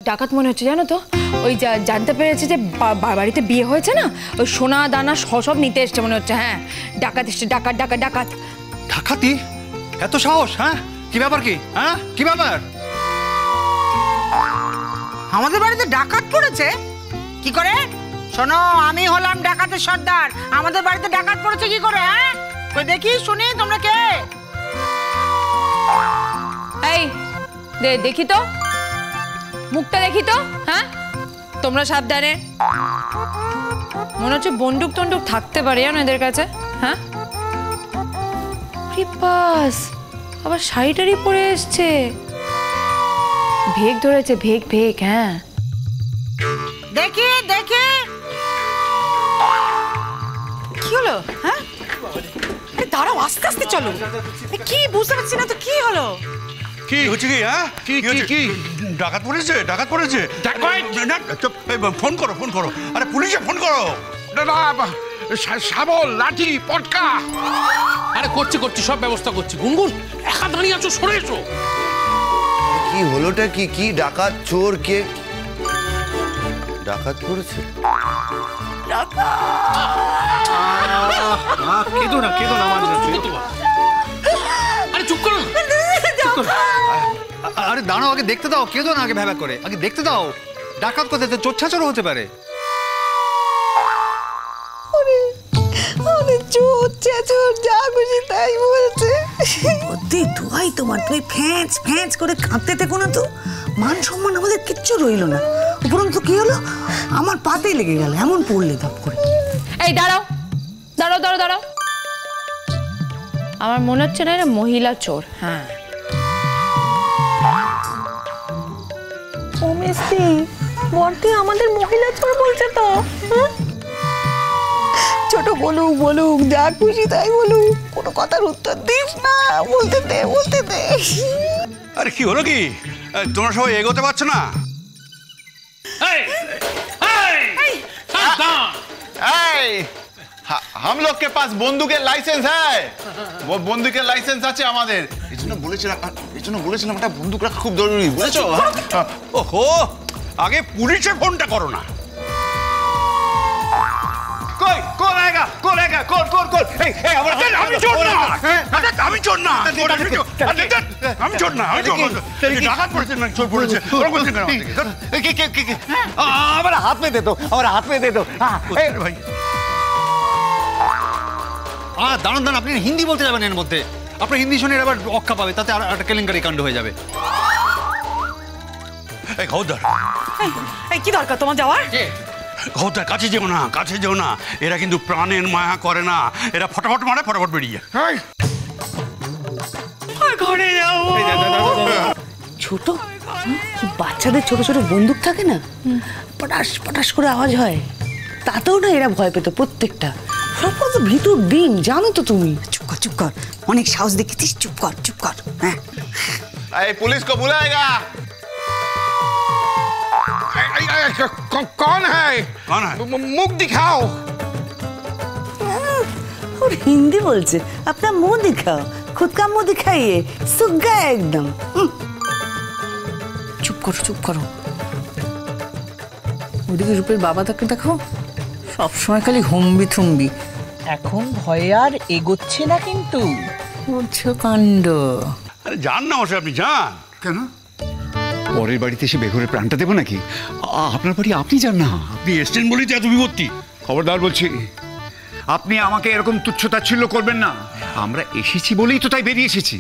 ডাকাত মনে হচ্ছে জানো তো। ওই জানতে পেরেছে যে বাড়িতে বিয়ে হয়েছে না, ওই সোনা দানা সব নিতে এসছে মনে হচ্ছে। হ্যাঁ, ডাকাত এসছে, ডাকাত ডাকাত ডাকাত। ডাকাতি? এত সাহস? হ্যাঁ, কি ব্যাপার? কি হ্যাঁ, কি ব্যাপার? আমাদের বাড়িতে ডাকাত পড়েছে? কি করে? শোনো, আমি হলাম ডাকাতের সর্দার, আমাদের বাড়িতে ডাকাত পড়েছে কি করে? হ্যাঁ, কই দেখি শুনি, তোমরা কে? এই দেখি তো, মুখটা দেখি তো। হ্যাঁ, তোমরা সাবধানে। মনে হচ্ছে বন্দুক টন্দুক থাকতে পারে জানো এদের কাছে। হ্যাঁ, বাস আবার শাড়িটারি পরে এসছে, ভেগ ধরেছে, ভেগ ভেগ। হ্যাঁ, দেখি দেখি কি হলো? হ্যাঁ, দাঁড়াও, আস্তে আস্তে চলো। কি বুঝতে পারছি না তো, কি হলো? কি হচ্ছে? কি হ্যাঁ, কি ডাকাত পড়েছে? ডাকাত পড়েছে? ফোন করো, ফোন করো। আরে পুলিশে ফোন করো। শাবল, লাঠি, পটকা। আরে করছি সব ব্যবস্থা করছি। গুনগুন, একা দাঁড়িয়ে আছো, সরে এসো। কি হলোটা কি? কি ডাকাত, চোর, কে ডাকাত পড়েছে? কেঁদো না, কেঁদো না। আরে চুপ করো। আরে দাঁড়াও, আগে দেখতে দাও। কেঁদো না, আগে ভ্যাবা করে আগে দেখতে দাও। ডাকাত কোথায়? চোর হতে পারে। যা খুশি তাই বলছে। দোয়াই তোমার, তুমি ফ্যাঁচ ফ্যাঁচ করে কাঁদতে থেকো না তো। মান সম্মান আমাদের কিচ্ছু রইল না। উপরন্তু কি হলো, আমার পাতে লেগে গেল, এমন পড়লে ধাপ করে। এই দাঁড়াও দাঁড়াও দাঁড়াও দাঁড়াও, আমার মনে হচ্ছে না এটা মহিলা চোর। হ্যাঁ, ও মিস্তি, বর্তি আমাদের মহিলা চোর বলছে তো। ছোট বলুক, যা খুশি তাই বলুক, কোনো কথার উত্তর দিস না। বলতে দে। আরে কি হলো? কি তোমরা সবাই এগোতে পারছো না? हम लोग के पास बंदूकेर लाइसेंस है, वो बंदूकेर लाइसेंस আছে আমাদের। এজন্য বলেছিলাম একটা বন্দুক রাখা খুব জরুরি, বুঝেছো? ওহো, আগে পুলিশে ফোনটা করো না। কই কোন আয়েগা? এই আমি চোর না, আমি চোর না। ডাকাত পড়েছে না, চোর পড়েছে। हमारा हाथ में दे दो। ভাই দাঁড়ান, আপনি হিন্দি বলতে যাবেন এর মধ্যে। আপনার হিন্দি শুনে আবার অক্কা পাবে, তাতে আর একটা কেলেঙ্কারি কাণ্ড হয়ে যাবে। এই খবরদার, কি দরকার তোমার যাওয়ার? খবরদার, কাছে যেও না। এরা কিন্তু প্রাণের মায়া করে না, এরা ফটাফট মারে, ফটাফট বেরিয়ে যায়। ঘরে যাও। ছোট বাচ্চাদের ছোট ছোট বন্দুক থাকে না, পটাশ পটাশ করে আওয়াজ হয়, তাতেও না এরা ভয় পেত প্রত্যেকটা। সব তো ভিতর ডিম, জানো তো তুমি। চুপ কর, অনেক সাহস দেখেছিস। চুপ কর। হ্যাঁ, पुलिस को बुलाएगा। कौन है? मुख दिखाओ। और हिंदी बोलছে, अपना मुंह दिखाओ। खुद का मुंह दिखाइए, सूख गया एकदम। चुप करो। ওদিকে রূপের বাবা তাকে দেখো, সবসময় খালি হুম্বি থুম্বি। এখন ভয় আর এগোচ্ছে না কিন্তু। বুঝছো কাণ্ড। আরে যান না মশাই, আপনি যান। কেন? পরের বাড়িতে এসে বেঘরে প্রাণটা দেবো নাকি? আপনার বাড়ি আপনি যান না। আপনি এসছেন বলেই তো এত বিপত্তি। খবরদার বলছি, আপনি আমাকে এরকম তুচ্ছতাচ্ছিল্য করবেন না। আমরা এসেছি বলেই তো তাই বেরিয়ে এসেছি।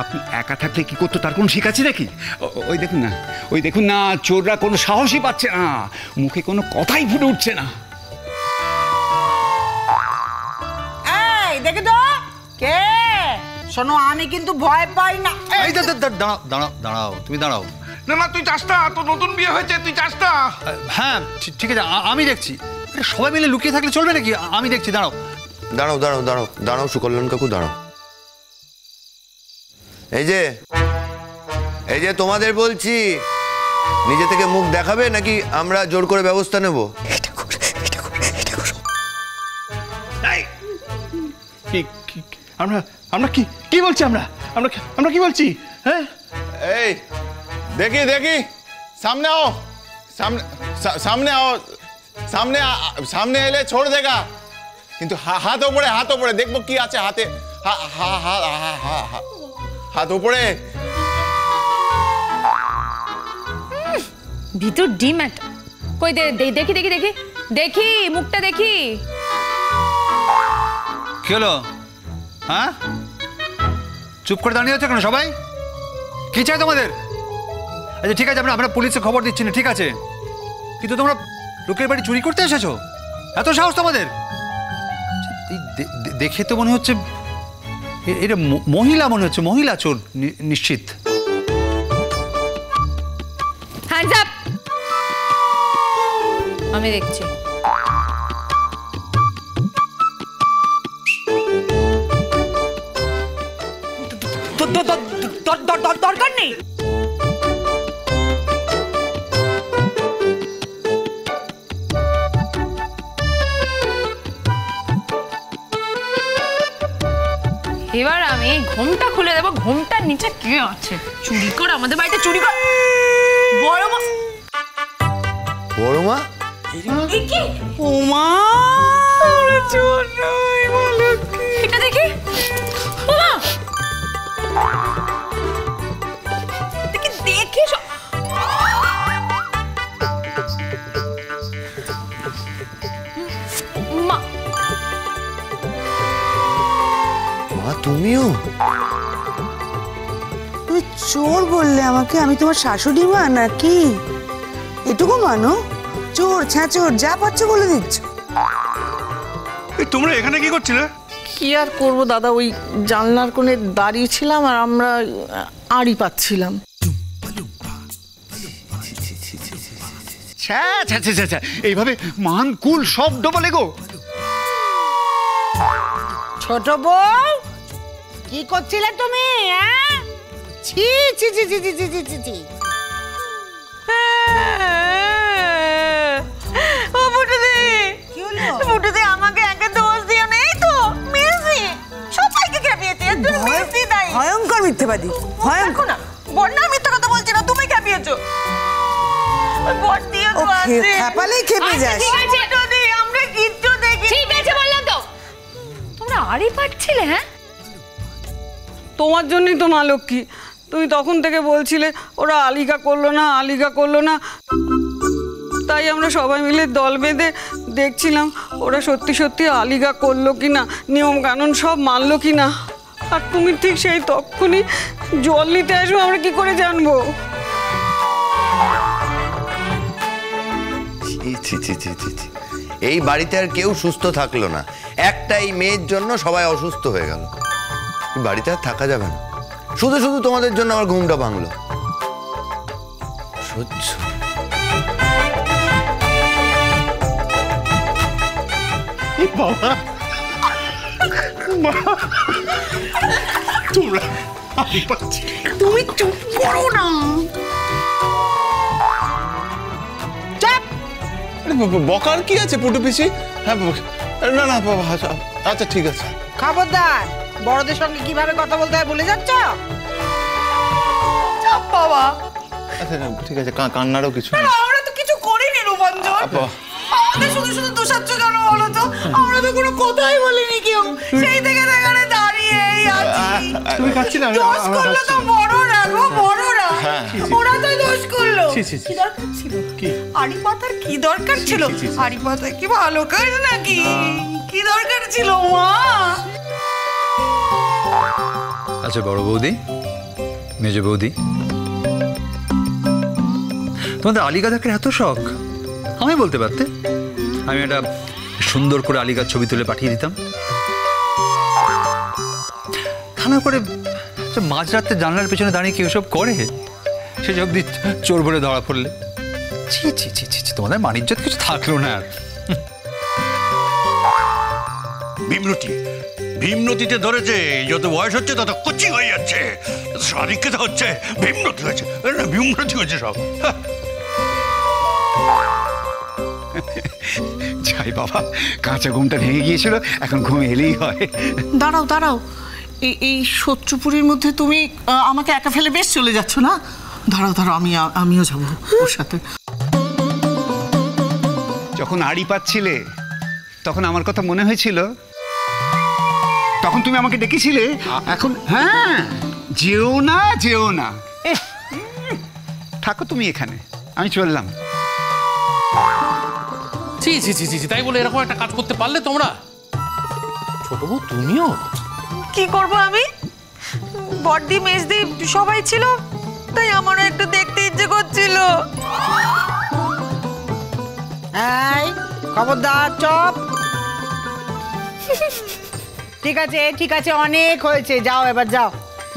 আপনি একা থাকলে কি করতো তার কোনো ঠিক আছে নাকি? ওই দেখুন না, চোররা কোনো সাহসই পাচ্ছে না, মুখে কোনো কথাই ফুটে উঠছে না। এই দেখে তো কে? শোনো, আমি কিন্তু ভয় পাই না। এই দাঁড়াও, তুমি দাঁড়াও। না তুই যাস না, তোর নতুন বিয়ে হয়েছে, তুই যাস না। হ্যাঁ ঠিক আছে, আমি দেখছি। সবাই মিলে লুকিয়ে থাকলে চলবে নাকি? আমি দেখছি, দাঁড়াও সুকল্যাণ কাকু, দাঁড়াও। এই যে তোমাদের বলছি, নিজে থেকে মুখ দেখাবে নাকি আমরা জোর করে ব্যবস্থা নেব? আমরা কি বলছি? আমরা কি বলছি? হ্যাঁ, এই দেখি सामने आओ, सामने आओ, सामने एले छोड़ देगा किंतु हाथ ऊपरे देखबो की आछे हाथे हाथ ऊपरे ভিতর ডিম একটা কই দেখি মুখটা দেখি কি হলো? হ্যাঁ, চুপ করে দাঁড়িয়ে আছো কেন সবাই? কি চাই তোমাদের? আচ্ছা ঠিক আছে, আমরা পুলিশে খবর দিচ্ছি না, ঠিক আছে, কিন্তু তোমরা লোকের বাড়ি চুরি করতে এসেছো? এত সাহস তোমাদের? দেখে তো মনে হচ্ছে এটা মহিলা, মনে হচ্ছে মহিলা চোর নিশ্চিত। হ্যান্ডস আপ, আমি দেখছি। দরকার নেই। এবার আমি ঘুমটা খুলে দেবো। ঘুমটার নিচে কে আছে? চুরি কর, আমাদের বাড়িতে চুরি কর। বড় মা, বড় মা, ও মা, চোর নয়, বলো কি? এটা দেখি। মা দেখি মা, মা তুমিও? তুমি চোর বললে আমাকে? আমি তোমার শাশুড়ি মা নাকি? এটুকু মানো? চোর ছ্যাঁচোর যা পাচ্ছ বলে দিচ্ছ। তোমরা এখানে কি করছিলে? কি আর করবো দাদা, ওই জানলার কোণে দাঁড়িয়ে ছিলাম আর আমরা আড়ি পাচ্ছিলাম। এইভাবে মান কুল সব ডবলে গো। ছোট বউ, কি করছিলে তুমি? ছি ছি ছি ছি ছি ছি ছি ছি। ও বুটুদি, কি হলো? বুটুদি আমাকে একা দোষ দিও না। এই তো মেসি সবাইকে খেপিয়েছে, তুই মেসি দাই। ভয়ঙ্কর মিথ্যেবাদী, ভয়ঙ্কর। না বন্যা মিথ্যে কথা বলছি না, তুমি খেপিয়েছো। বট দিও তো আছে, খেপালেই খেপে যাস। ঠিক আছে বুটুদি, আমরা কিচ্ছু দেখি। ঠিক আছে বললাম তো। তোমরা আড়ি পাচ্ছিলে? হ্যাঁ, তোমার জন্যই তো মা লক্ষ্মী, তুমি তখন থেকে বলছিলে ওরা আলিগা করলো না, তাই আমরা সবাই মিলে দল বেঁধে দেখছিলাম ওরা সত্যি সত্যি আলিগা করলো কিনা, নিয়ম কানুন সব মানলো কিনা। আর তুমি ঠিক সেই তখনই জল নিতে আসবো, আমরা কি করে জানবো? এই বাড়িতে আর কেউ সুস্থ থাকলো না, একটাই মেয়ের জন্য সবাই অসুস্থ হয়ে গেল। বাড়িতে আর থাকা যাবে না, শুধু শুধু তোমাদের জন্য আমার ঘুমটা ভাঙলো। সহ্য। বাবা তোমরা তুমি চুপ করো না। বকার কি আছে পুটু পিসি? হ্যাঁ না না বাবা, আচ্ছা ঠিক আছে। খবরদার, বড়দের সঙ্গে কিভাবে কথা বলতে হয় বলে যাচ্ছ? বাবা আচ্ছা ঠিক আছে, কান্নারও কিছু নেই। আমরা তো কিছু করিনি রূপঞ্জন, আমাদের শুধু শুধু দোষাচ্ছ কেন বলো তো? আমরা তো কোনো কথাই বলিনি কেউ, সেই থেকে দেখানে দাঁড়িয়ে আছি। তুমি কাচ্ছি না? দোষ করলো তো বড়রা গো, বড়রা, ওরা তো দোষ করলো। কি দরকার ছিল? আড়ি পাতার কি দরকার ছিল? আড়ি পাতা কি ভালো কাজ নাকি? কি দরকার ছিল মা? আচ্ছা বড় বৌদি, মেজ বৌদি, তোমাদের আলিগা দেখার এত শখ, আমি বলতে পারতে, আমি একটা সুন্দর করে আলিগার ছবি তুলে পাঠিয়ে দিতাম। থানা করে মাঝরাতে জানলার পেছনে দাঁড়িয়ে কেউ সব করে, সে সব চোর বলে ধরা পড়লে, ছি ছি ছি ছি, তোমাদের মানিজ্যত কিছু থাকলো না আর। ভীমনতিতে ধরেছে, যত বয়স হচ্ছে তত কচি হয়ে যাচ্ছে, শারীরিক হচ্ছে, ভীমনতি হয়েছে, ভীমনতি হয়েছে সব। যাই বাবা, কাঁচা ঘুমটা ভেঙে গিয়েছিল, এখন ঘুম এলেই হয়। দাঁড়াও, এই শত্রুপুরীর মধ্যে তুমি আমাকে একা ফেলে বেশ চলে যাচ্ছ না? দাঁড়াও দাঁড়াও, আমিও যাবো ওর সাথে। যখন আড়ি পাচ্ছিলে তখন আমার কথা মনে হয়েছিল, তখন তুমি আমাকে ডেকেছিলে। এখন হ্যাঁ, যেও না যেও না, থাকো তুমি এখানে, আমি চললাম। জি জি জি জি, তাই বলে এরকম একটা কাজ করতে পারলে তোমরা? ছোট বউ তুমিও? কি করব আমি? বড়দি মেজদি সবাই ছিল, তাই আমারও একটু দেখতে ইচ্ছে করছিল। এই খবরদার, চপ। ঠিক আছে ঠিক আছে, অনেক হয়েছে, যাও এবার যাও,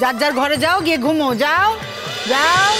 যার যার ঘরে যাও, গিয়ে ঘুমো, যাও যাও।